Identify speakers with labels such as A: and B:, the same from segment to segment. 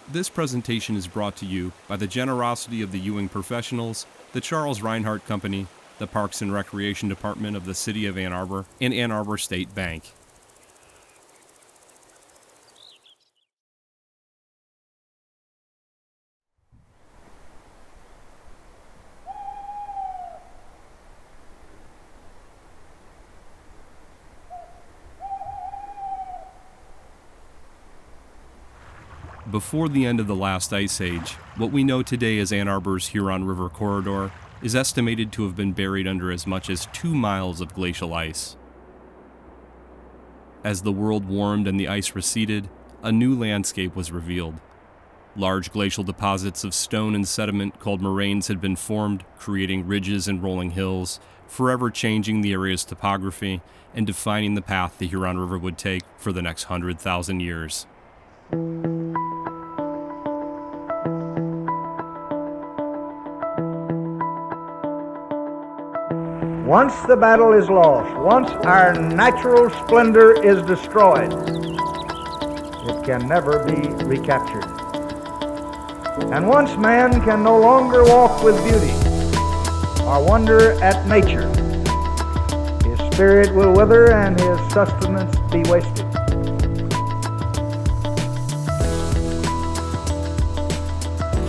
A: This presentation is brought to you by the generosity of the Ewing professionals, the Charles Reinhardt Company, the Parks and Recreation Department of the City of Ann Arbor, and Ann Arbor State Bank. Before the end of the last ice age, what we know today as Ann Arbor's Huron River corridor is estimated to have been buried under as much as 2 miles of glacial ice. As the world warmed and the ice receded, a new landscape was revealed. Large glacial deposits of stone and sediment called moraines had been formed, creating ridges and rolling hills, forever changing the area's topography and defining the path the Huron River would take for the next 100,000 years.
B: Once the battle is lost, once our natural splendor is destroyed, it can never be recaptured. And once man can no longer walk with beauty or wonder at nature, his spirit will wither and his sustenance be wasted.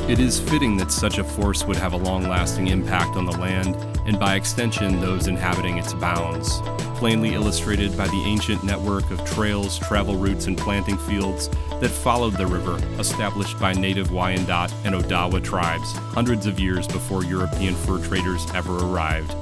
A: It is fitting that such a force would have a long-lasting impact on the land, and by extension, those inhabiting its bounds, plainly illustrated by the ancient network of trails, travel routes, and planting fields that followed the river, established by native Wyandot and Odawa tribes hundreds of years before European fur traders ever arrived.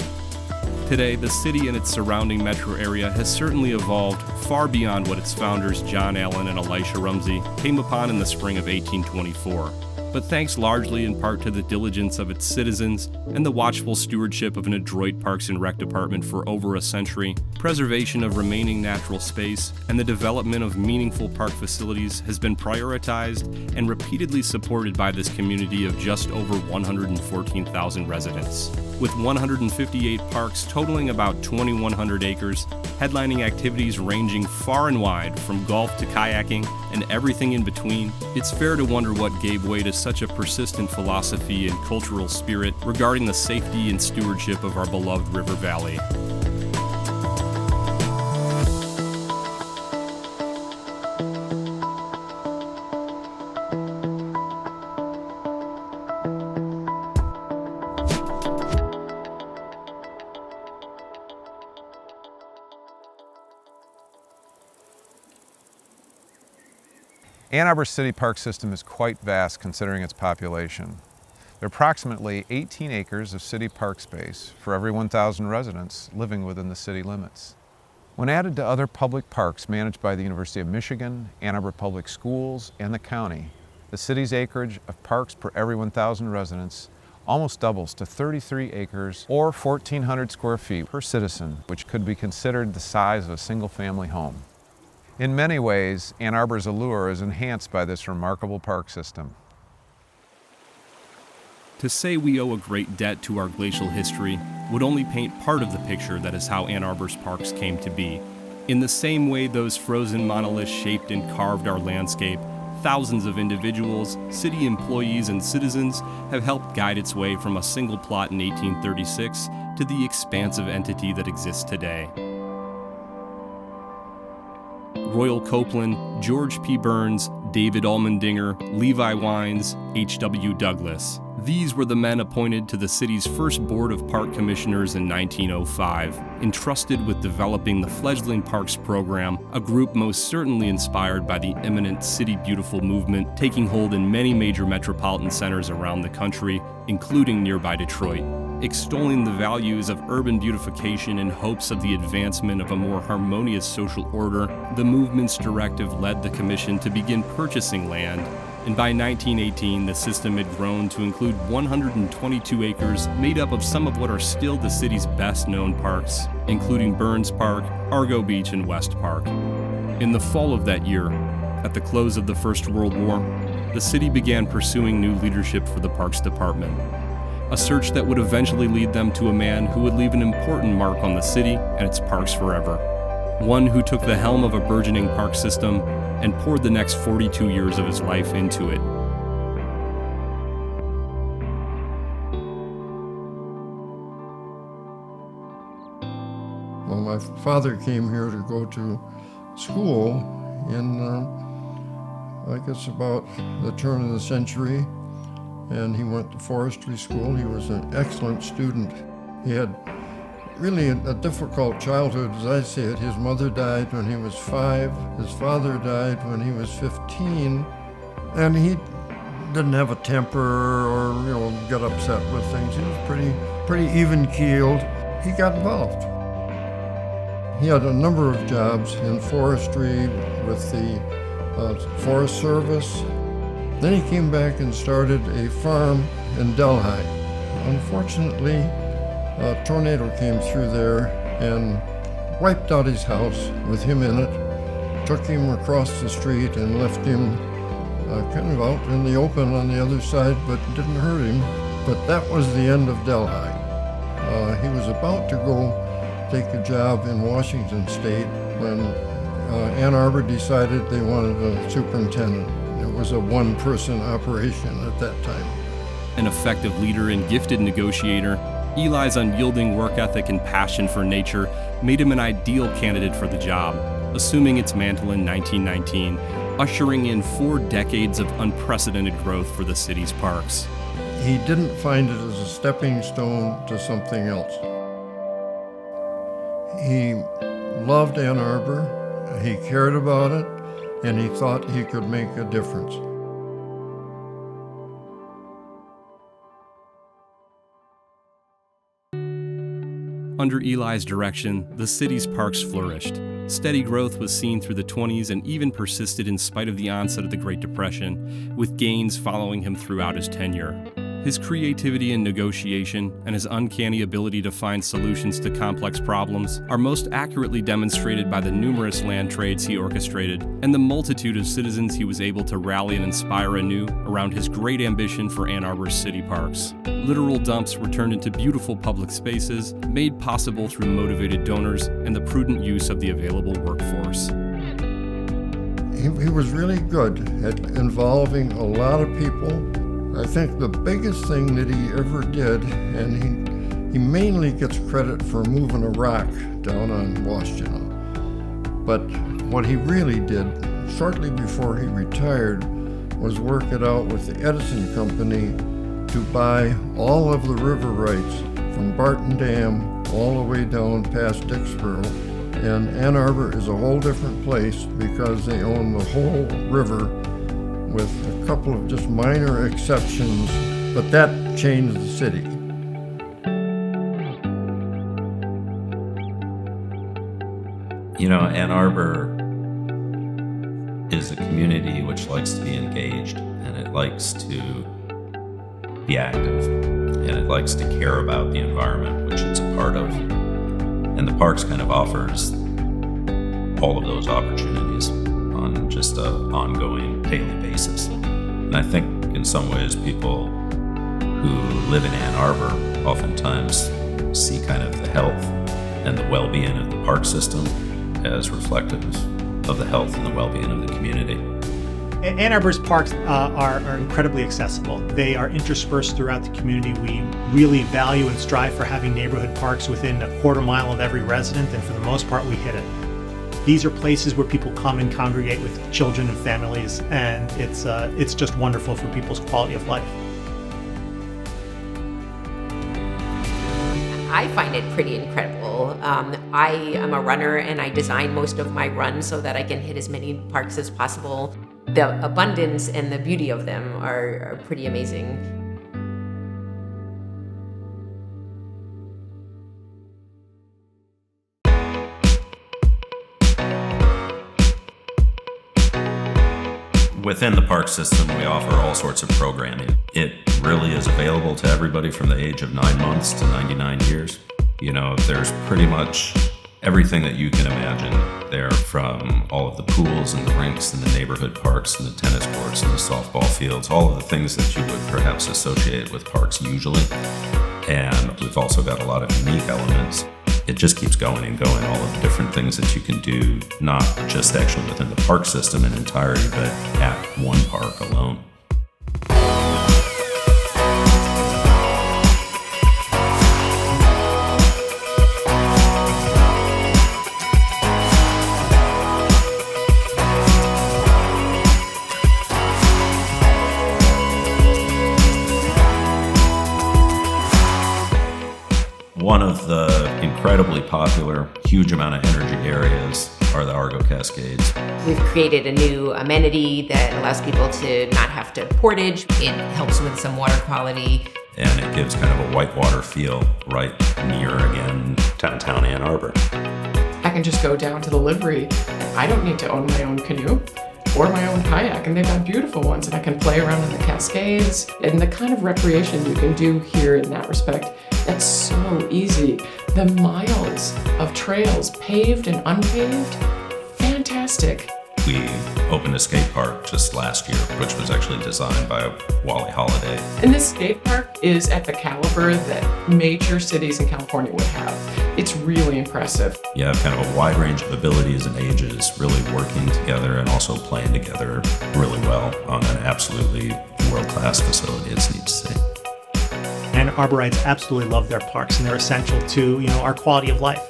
A: Today, the city and its surrounding metro area has certainly evolved far beyond what its founders John Allen and Elisha Rumsey came upon in the spring of 1824. But thanks largely in part to the diligence of its citizens and the watchful stewardship of an adroit Parks and Rec department for over a century, preservation of remaining natural space and the development of meaningful park facilities has been prioritized and repeatedly supported by this community of just over 114,000 residents. With 158 parks totaling about 2,100 acres, headlining activities ranging far and wide from golf to kayaking and everything in between, it's fair to wonder what gave way to such a persistent philosophy and cultural spirit regarding the safety and stewardship of our beloved river valley.
C: Ann Arbor City Park System is quite vast considering its population. There are approximately 18 acres of city park space for every 1,000 residents living within the city limits. When added to other public parks managed by the University of Michigan, Ann Arbor Public Schools, and the county, the city's acreage of parks per every 1,000 residents almost doubles to 33 acres or 1,400 square feet per citizen, which could be considered the size of a single-family home. In many ways, Ann Arbor's allure is enhanced by this remarkable park system.
A: To say we owe a great debt to our glacial history would only paint part of the picture that is how Ann Arbor's parks came to be. In the same way those frozen monoliths shaped and carved our landscape, thousands of individuals, city employees, and citizens have helped guide its way from a single plot in 1836 to the expansive entity that exists today. Royal Copeland, George P. Burns, David Allmendinger, Levi Wines, H.W. Douglas. These were the men appointed to the city's first Board of Park Commissioners in 1905, entrusted with developing the fledgling Parks program, a group most certainly inspired by the imminent City Beautiful movement taking hold in many major metropolitan centers around the country, including nearby Detroit. Extolling the values of urban beautification in hopes of the advancement of a more harmonious social order, the movement's directive led the commission to begin purchasing land, and by 1918 the system had grown to include 122 acres made up of some of what are still the city's best-known parks, including Burns Park, Argo Beach, and West Park. In the fall of that year, at the close of the First World War, the city began pursuing new leadership for the Parks Department. A search that would eventually lead them to a man who would leave an important mark on the city and its parks forever. One who took the helm of a burgeoning park system and poured the next 42 years of his life into it,
D: My father came here to go to school in, I guess, about the turn of the century, and he went to forestry school. He was an excellent student. He had really a difficult childhood, as I see it. His mother died when he was 5. His father died when he was 15, and he didn't have a temper or, get upset with things. He was pretty even-keeled. He got involved. He had a number of jobs in forestry with the Forest Service. Then he came back and started a farm in Delhi. Unfortunately, a tornado came through there and wiped out his house with him in it, took him across the street and left him kind of out in the open on the other side, but didn't hurt him. But that was the end of Delhi. He was about to go take a job in Washington State when Ann Arbor decided they wanted a superintendent. It was a one-person operation at that time.
A: An effective leader and gifted negotiator, Eli's unyielding work ethic and passion for nature made him an ideal candidate for the job, assuming its mantle in 1919, ushering in 4 decades of unprecedented growth for the city's parks.
D: He didn't find it as a stepping stone to something else. He loved Ann Arbor, he cared about it, and he thought he could make a difference.
A: Under Eli's direction, the city's parks flourished. Steady growth was seen through the 20s and even persisted in spite of the onset of the Great Depression, with gains following him throughout his tenure. His creativity in negotiation and his uncanny ability to find solutions to complex problems are most accurately demonstrated by the numerous land trades he orchestrated and the multitude of citizens he was able to rally and inspire anew around his great ambition for Ann Arbor's city parks. Literal dumps were turned into beautiful public spaces, made possible through motivated donors and the prudent use of the available workforce.
D: He was really good at involving a lot of people. I think the biggest thing that he ever did, and he mainly gets credit for moving a rock down on Washington, but what he really did shortly before he retired was work it out with the Edison Company to buy all of the river rights from Barton Dam all the way down past Dixboro. And Ann Arbor is a whole different place because they own the whole river, with a couple of just minor exceptions, but that changed the city.
E: Ann Arbor is a community which likes to be engaged, and it likes to be active, and it likes to care about the environment which it's a part of. And the parks kind of offers all of those opportunities on just an ongoing daily basis. And I think in some ways people who live in Ann Arbor oftentimes see kind of the health and the well-being of the park system as reflective of the health and the well-being of the community.
F: Ann Arbor's parks are incredibly accessible. They are interspersed throughout the community. We really value and strive for having neighborhood parks within a quarter mile of every resident, and for the most part we hit it. These are places where people come and congregate with children and families, and it's just wonderful for people's quality of life.
G: I find it pretty incredible. I am a runner, and I design most of my runs so that I can hit as many parks as possible. The abundance and the beauty of them are pretty amazing.
E: Within the park system, we offer all sorts of programming. It really is available to everybody from the age of 9 months to 99 years. There's pretty much everything that you can imagine there, from all of the pools and the rinks and the neighborhood parks and the tennis courts and the softball fields, all of the things that you would perhaps associate with parks usually. And we've also got a lot of unique elements. It just keeps going and going, all of the different things that you can do, not just actually within the park system in entirety, but at one park alone. incredibly popular, huge amount of energy areas are the Argo Cascades.
G: We've created a new amenity that allows people to not have to portage. It helps with some water quality.
E: And it gives kind of a whitewater feel right near, again, downtown Ann Arbor.
H: I can just go down to the livery. I don't need to own my own canoe or my own kayak, and they've got beautiful ones, and I can play around in the Cascades. And the kind of recreation you can do here in that respect, that's so easy. The miles of trails, paved and unpaved, fantastic.
E: We opened a skate park just last year, which was actually designed by Wally Holiday.
H: And this skate park is at the caliber that major cities in California would have. It's really impressive.
E: You have kind of a wide range of abilities and ages really working together and also playing together really well on an absolutely world-class facility, it's neat to say.
F: And Arborites absolutely love their parks, and they're essential to, our quality of life.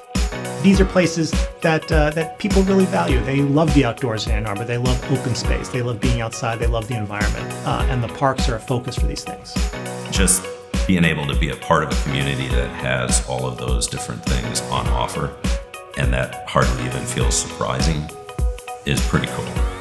F: These are places that people really value. They love the outdoors in Ann Arbor. They love open space. They love being outside. They love the environment. And the parks are a focus for these things.
E: Just being able to be a part of a community that has all of those different things on offer and that hardly even feels surprising is pretty cool.